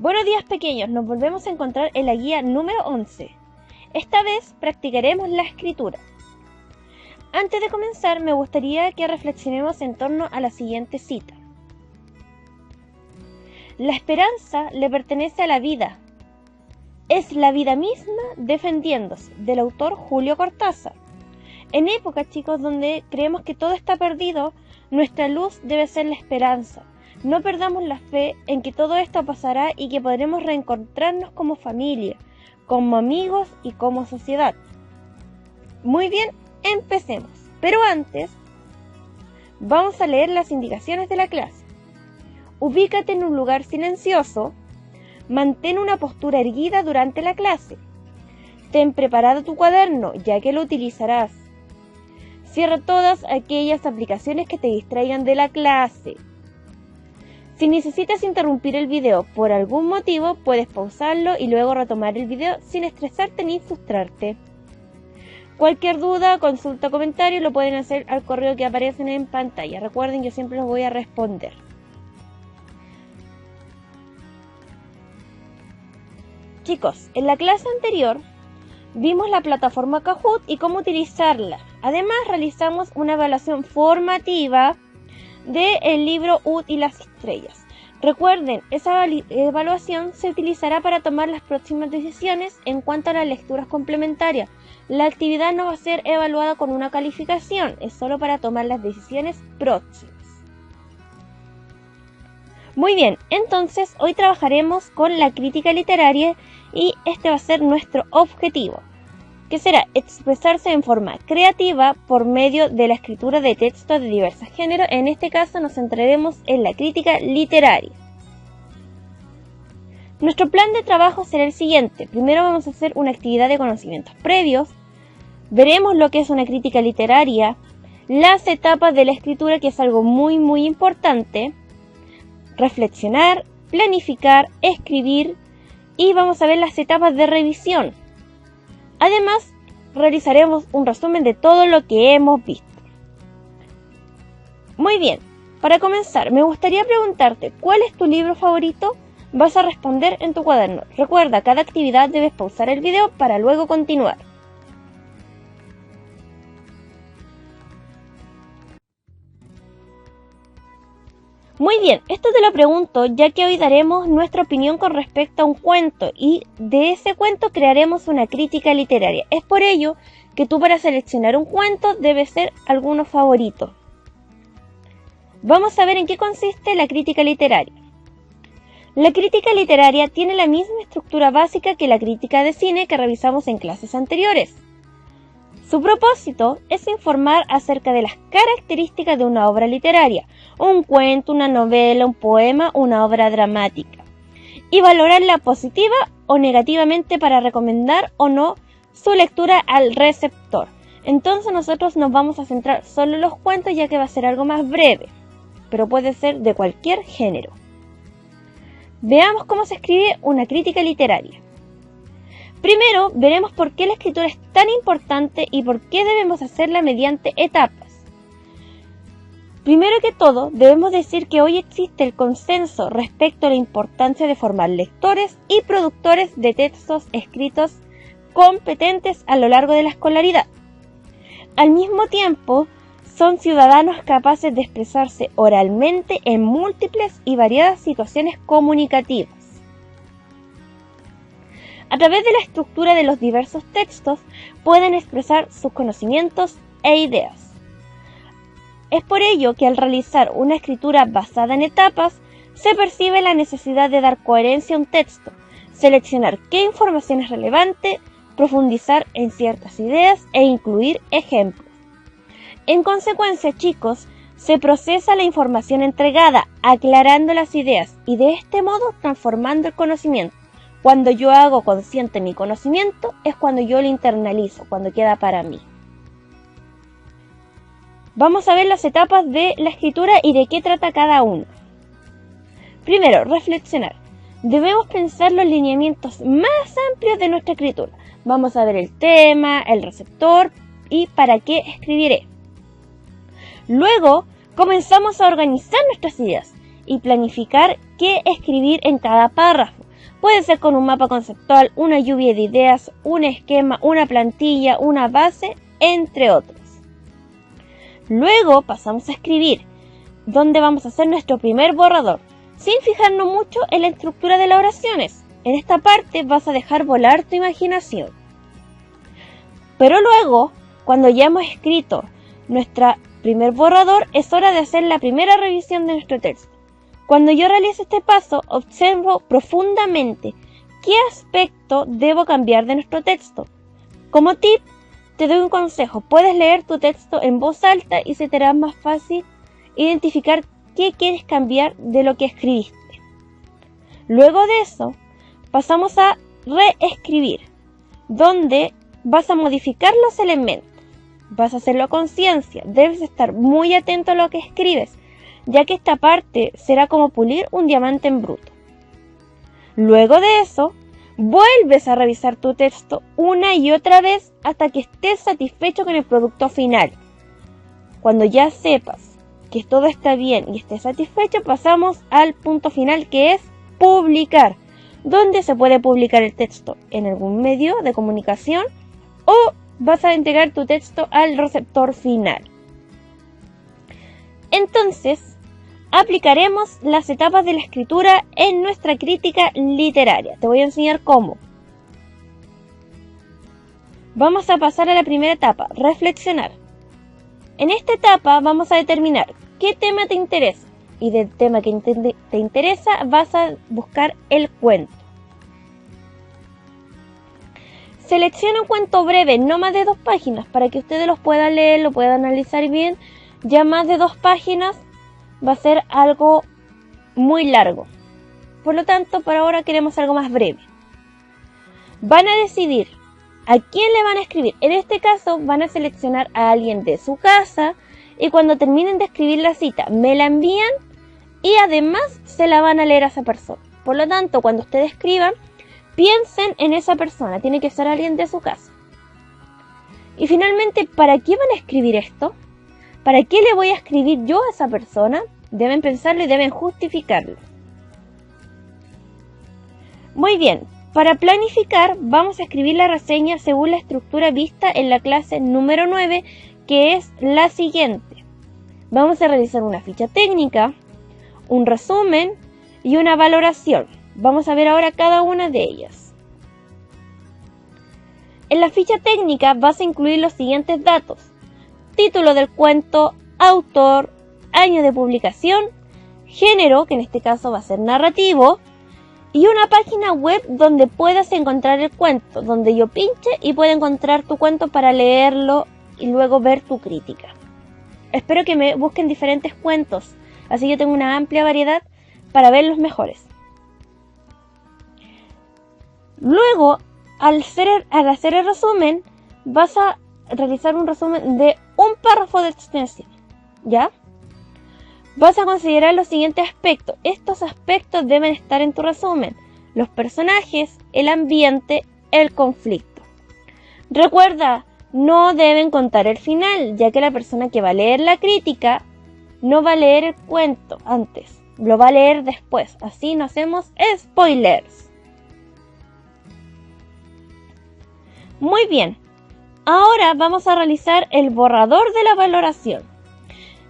Buenos días pequeños, nos volvemos a encontrar en la guía número 11. Esta vez practicaremos la escritura. Antes de comenzar me gustaría que reflexionemos en torno a la siguiente cita. La esperanza le pertenece a la vida. Es la vida misma defendiéndose, del autor Julio Cortázar. En épocas, chicos, donde creemos que todo está perdido, nuestra luz debe ser la esperanza. No perdamos la fe en que todo esto pasará y que podremos reencontrarnos como familia, como amigos y como sociedad. Muy bien, empecemos. Pero antes, vamos a leer las indicaciones de la clase. Ubícate en un lugar silencioso. Mantén una postura erguida durante la clase. Ten preparado tu cuaderno, ya que lo utilizarás. Cierra todas aquellas aplicaciones que te distraigan de la clase. Si necesitas interrumpir el video por algún motivo, puedes pausarlo y luego retomar el video sin estresarte ni frustrarte. Cualquier duda, consulta o comentario lo pueden hacer al correo que aparecen en pantalla. Recuerden, yo siempre los voy a responder. Chicos, en la clase anterior vimos la plataforma Kahoot y cómo utilizarla. Además, realizamos una evaluación formativa del libro Ud y las estrellas. Recuerden, esa evaluación se utilizará para tomar las próximas decisiones en cuanto a las lecturas complementarias. La actividad no va a ser evaluada con una calificación, es solo para tomar las decisiones próximas. Muy bien, entonces hoy trabajaremos con la crítica literaria y este va a ser nuestro objetivo, que será expresarse en forma creativa por medio de la escritura de textos de diversos géneros. En este caso nos centraremos en la crítica literaria. Nuestro plan de trabajo será el siguiente. Primero vamos a hacer una actividad de conocimientos previos. Veremos lo que es una crítica literaria, las etapas de la escritura, que es algo muy importante, reflexionar, planificar, escribir y vamos a ver las etapas de revisión. Además, realizaremos un resumen de todo lo que hemos visto. Muy bien, para comenzar, me gustaría preguntarte, ¿cuál es tu libro favorito? Vas a responder en tu cuaderno. Recuerda, cada actividad debes pausar el video para luego continuar. Muy bien, esto te lo pregunto ya que hoy daremos nuestra opinión con respecto a un cuento y de ese cuento crearemos una crítica literaria. Es por ello que tú para seleccionar un cuento debes ser alguno favorito. Vamos a ver en qué consiste la crítica literaria. La crítica literaria tiene la misma estructura básica que la crítica de cine que revisamos en clases anteriores. Su propósito es informar acerca de las características de una obra literaria, un cuento, una novela, un poema, una obra dramática, y valorarla positiva o negativamente para recomendar o no su lectura al receptor. Entonces nosotros nos vamos a centrar solo en los cuentos, ya que va a ser algo más breve, pero puede ser de cualquier género. Veamos cómo se escribe una crítica literaria. Primero, veremos por qué la escritura es tan importante y por qué debemos hacerla mediante etapas. Primero que todo, debemos decir que hoy existe el consenso respecto a la importancia de formar lectores y productores de textos escritos competentes a lo largo de la escolaridad. Al mismo tiempo, son ciudadanos capaces de expresarse oralmente en múltiples y variadas situaciones comunicativas. A través de la estructura de los diversos textos pueden expresar sus conocimientos e ideas. Es por ello que al realizar una escritura basada en etapas, se percibe la necesidad de dar coherencia a un texto, seleccionar qué información es relevante, profundizar en ciertas ideas e incluir ejemplos. En consecuencia, chicos, se procesa la información entregada, aclarando las ideas y de este modo transformando el conocimiento. Cuando yo hago consciente mi conocimiento es cuando yo lo internalizo, cuando queda para mí. Vamos a ver las etapas de la escritura y de qué trata cada uno. Primero, reflexionar. Debemos pensar los lineamientos más amplios de nuestra escritura. Vamos a ver el tema, el receptor y para qué escribiré. Luego, comenzamos a organizar nuestras ideas y planificar qué escribir en cada párrafo. Puede ser con un mapa conceptual, una lluvia de ideas, un esquema, una plantilla, una base, entre otros. Luego pasamos a escribir, donde vamos a hacer nuestro primer borrador, sin fijarnos mucho en la estructura de las oraciones. En esta parte vas a dejar volar tu imaginación. Pero luego, cuando ya hemos escrito nuestro primer borrador, es hora de hacer la primera revisión de nuestro texto. Cuando yo realice este paso, observo profundamente qué aspecto debo cambiar de nuestro texto. Como tip, te doy un consejo. Puedes leer tu texto en voz alta y se te hará más fácil identificar qué quieres cambiar de lo que escribiste. Luego de eso, pasamos a reescribir, donde vas a modificar los elementos. Vas a hacerlo a conciencia. Debes estar muy atento a lo que escribes, ya que esta parte será como pulir un diamante en bruto. Luego de eso, vuelves a revisar tu texto una y otra vez hasta que estés satisfecho con el producto final. Cuando ya sepas que todo está bien y estés satisfecho, pasamos al punto final, que es publicar, donde se puede publicar el texto en algún medio de comunicación o vas a entregar tu texto al receptor final. Entonces, aplicaremos las etapas de la escritura en nuestra crítica literaria. Te voy a enseñar cómo. Vamos a pasar a la primera etapa, reflexionar. En esta etapa vamos a determinar qué tema te interesa, y del tema que te interesa vas a buscar el cuento. Selecciona un cuento breve, no más de 2 páginas, para que ustedes los puedan leer, lo puedan analizar bien. Ya más de 2 páginas va a ser algo muy largo. Por lo tanto, por ahora queremos algo más breve. Van a decidir a quién le van a escribir. En este caso, van a seleccionar a alguien de su casa y cuando terminen de escribir la cita, me la envían y además se la van a leer a esa persona. Por lo tanto, cuando ustedes escriban, piensen en esa persona. Tiene que ser alguien de su casa. Y finalmente, ¿para qué van a escribir esto? ¿Para qué le voy a escribir yo a esa persona? Deben pensarlo y deben justificarlo. Muy bien, para planificar vamos a escribir la reseña según la estructura vista en la clase número 9, que es la siguiente. Vamos a realizar una ficha técnica, un resumen y una valoración. Vamos a ver ahora cada una de ellas. En la ficha técnica vas a incluir los siguientes datos: título del cuento, autor, año de publicación, género, que en este caso va a ser narrativo, y una página web donde puedas encontrar el cuento, donde yo pinche y pueda encontrar tu cuento para leerlo y luego ver tu crítica. Espero que me busquen diferentes cuentos, así yo tengo una amplia variedad para ver los mejores. Luego, al hacer el resumen, vas a realizar un resumen de un párrafo de extensión, ¿ya? Vas a considerar los siguientes aspectos. Estos aspectos deben estar en tu resumen: los personajes, el ambiente, el conflicto. Recuerda, no deben contar el final, ya que la persona que va a leer la crítica no va a leer el cuento antes, lo va a leer después. Así no hacemos spoilers. Muy bien, ahora vamos a realizar el borrador de la valoración.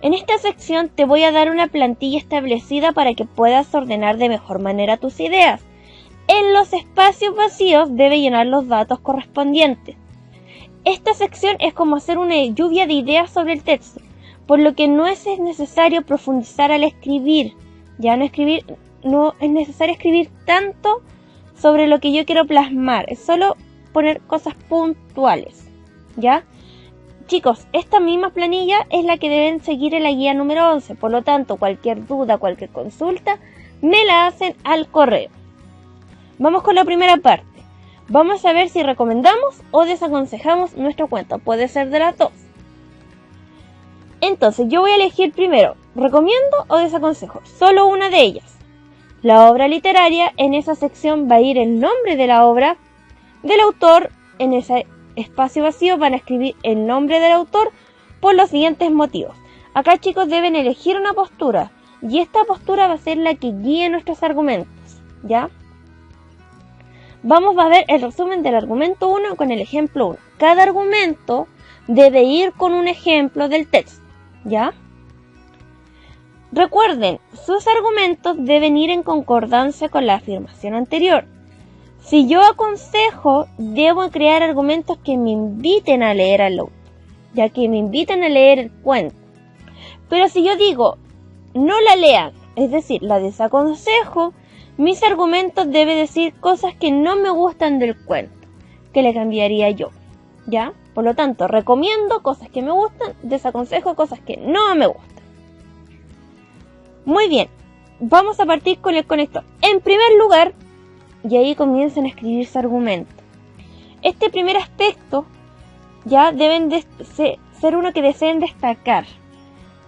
En esta sección te voy a dar una plantilla establecida para que puedas ordenar de mejor manera tus ideas. En los espacios vacíos debe llenar los datos correspondientes. Esta sección es como hacer una lluvia de ideas sobre el texto, por lo que no es necesario profundizar al escribir. No es necesario escribir tanto sobre lo que yo quiero plasmar, es solo poner cosas puntuales, ¿ya? Chicos, esta misma planilla es la que deben seguir en la guía número 11, por lo tanto, cualquier duda, cualquier consulta, me la hacen al correo. Vamos con la primera parte. Vamos a ver si recomendamos o desaconsejamos nuestro cuento. Puede ser de las dos. Entonces, yo voy a elegir primero, ¿recomiendo o desaconsejo? Solo una de ellas. La obra literaria, en esa sección va a ir el nombre de la obra, del autor. En ese espacio vacío van a escribir el nombre del autor por los siguientes motivos. Acá, chicos, deben elegir una postura y esta postura va a ser la que guíe nuestros argumentos, ¿ya? Vamos a ver el resumen del argumento 1 con el ejemplo 1. Cada argumento debe ir con un ejemplo del texto, ¿ya? Recuerden, sus argumentos deben ir en concordancia con la afirmación anterior. Si yo aconsejo, debo crear argumentos que me inviten a leer al autor, ya que me inviten a leer el cuento. Pero si yo digo, no la lean, es decir, la desaconsejo, mis argumentos deben decir cosas que no me gustan del cuento, que le cambiaría yo, ¿ya? Por lo tanto, recomiendo cosas que me gustan, desaconsejo cosas que no me gustan. Muy bien, vamos a partir con el conector. En primer lugar, y ahí comienzan a escribir su argumento. Este primer aspecto ya deben de ser uno que deseen destacar.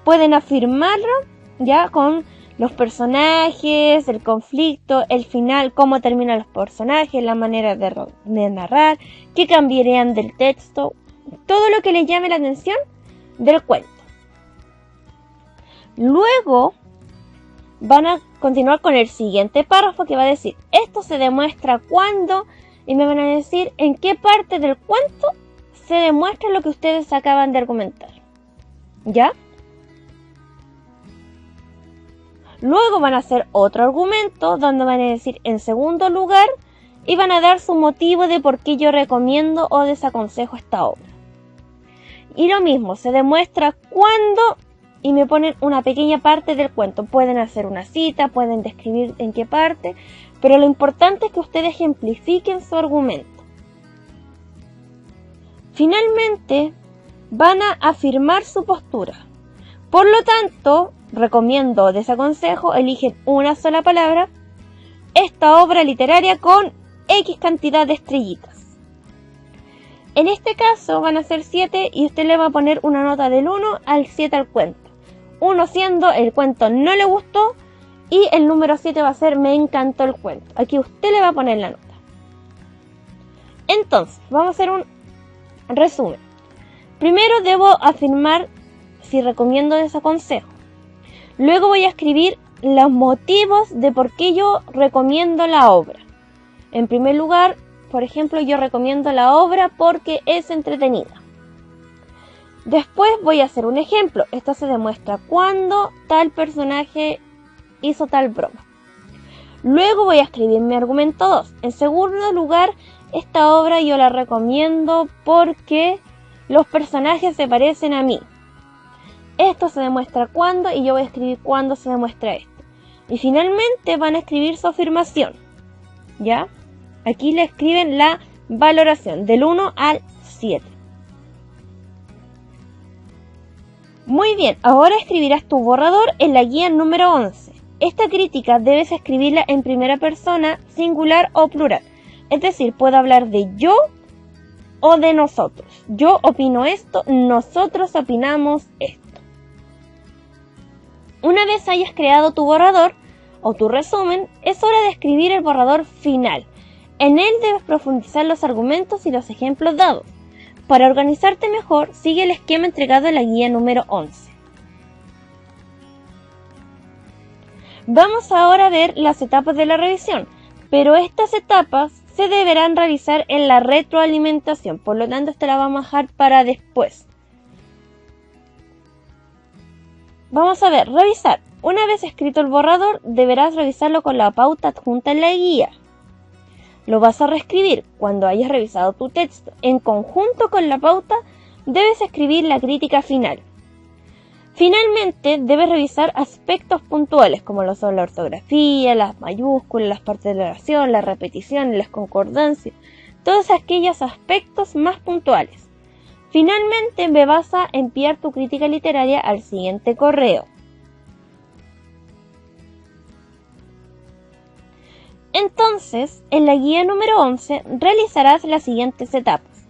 Pueden afirmarlo ya con los personajes, el conflicto, el final, cómo terminan los personajes, la manera de narrar, qué cambiarían del texto, todo lo que les llame la atención del cuento. Luego van a continuar con el siguiente párrafo que va a decir, esto se demuestra cuando, y me van a decir en qué parte del cuento se demuestra lo que ustedes acaban de argumentar, ¿ya? Luego van a hacer otro argumento donde van a decir en segundo lugar y van a dar su motivo de por qué yo recomiendo o desaconsejo esta obra. Y lo mismo, se demuestra cuando y me ponen una pequeña parte del cuento. Pueden hacer una cita, pueden describir en qué parte, pero lo importante es que ustedes ejemplifiquen su argumento. Finalmente, van a afirmar su postura. Por lo tanto, recomiendo o desaconsejo, eligen una sola palabra, esta obra literaria con X cantidad de estrellitas. En este caso van a ser 7 y usted le va a poner una nota del 1 al 7 al cuento. 1 siendo el cuento no le gustó y el número 7 va a ser me encantó el cuento. Aquí usted le va a poner la nota. Entonces, vamos a hacer un resumen. Primero debo afirmar si recomiendo o desaconsejo. Luego voy a escribir los motivos de por qué yo recomiendo la obra. En primer lugar, por ejemplo, yo recomiendo la obra porque es entretenida. Después voy a hacer un ejemplo. Esto se demuestra cuando tal personaje hizo tal broma. Luego voy a escribir mi argumento 2. En segundo lugar, esta obra yo la recomiendo porque los personajes se parecen a mí. Esto se demuestra cuando y yo voy a escribir cuando se demuestra esto. Y finalmente van a escribir su afirmación. ¿Ya? Aquí le escriben la valoración del 1 al 7. Muy bien, ahora escribirás tu borrador en la guía número 11. Esta crítica debes escribirla en primera persona, singular o plural. Es decir, puedo hablar de yo o de nosotros. Yo opino esto, nosotros opinamos esto. Una vez hayas creado tu borrador o tu resumen, es hora de escribir el borrador final. En él debes profundizar los argumentos y los ejemplos dados. Para organizarte mejor, sigue el esquema entregado en la guía número 11. Vamos ahora a ver las etapas de la revisión, pero estas etapas se deberán realizar en la retroalimentación, por lo tanto esta la vamos a dejar para después. Vamos a ver, revisar. Una vez escrito el borrador, deberás revisarlo con la pauta adjunta en la guía. Lo vas a reescribir cuando hayas revisado tu texto. En conjunto con la pauta, debes escribir la crítica final. Finalmente, debes revisar aspectos puntuales como lo son la ortografía, las mayúsculas, las partes de la oración, la repetición, las concordancias, todos aquellos aspectos más puntuales. Finalmente, me vas a enviar tu crítica literaria al siguiente correo. Entonces, en la guía número 11 realizarás las siguientes etapas: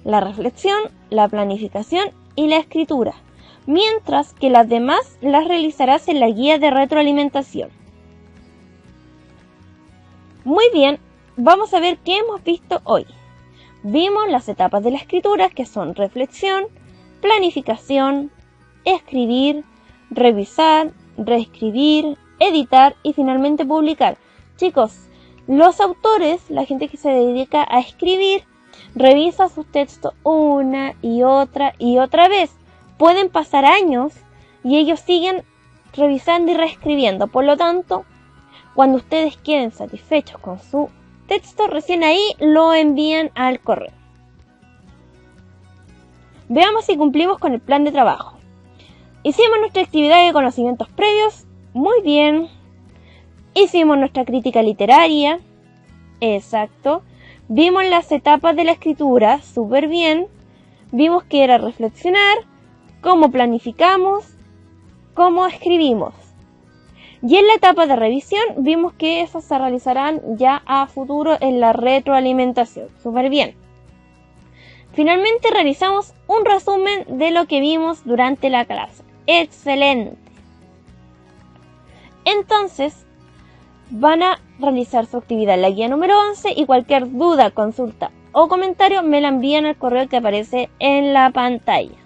la reflexión, la planificación y la escritura, mientras que las demás las realizarás en la guía de retroalimentación. Muy bien, vamos a ver qué hemos visto hoy. Vimos las etapas de la escritura, que son reflexión, planificación, escribir, revisar, reescribir, editar y finalmente publicar. Chicos, Los autores, la gente que se dedica a escribir, revisa sus textos una y otra vez. Pueden pasar años y ellos siguen revisando y reescribiendo. Por lo tanto, cuando ustedes queden satisfechos con su texto, recién ahí lo envían al correo. Veamos si cumplimos con el plan de trabajo. Hicimos nuestra actividad de conocimientos previos, muy bien. Hicimos nuestra crítica literaria, exacto. Vimos las etapas de la escritura, súper bien. Vimos que era reflexionar, cómo planificamos, cómo escribimos. Y en la etapa de revisión vimos que esas se realizarán ya a futuro en la retroalimentación, súper bien. Finalmente realizamos un resumen de lo que vimos durante la clase. ¡Excelente! Entonces, van a realizar su actividad en la guía número 11 y cualquier duda, consulta o comentario me la envían al correo que aparece en la pantalla.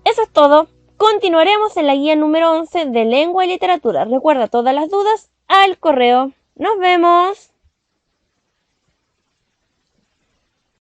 Eso es todo. Continuaremos en la guía número 11 de lengua y literatura. Recuerda todas las dudas al correo. ¡Nos vemos!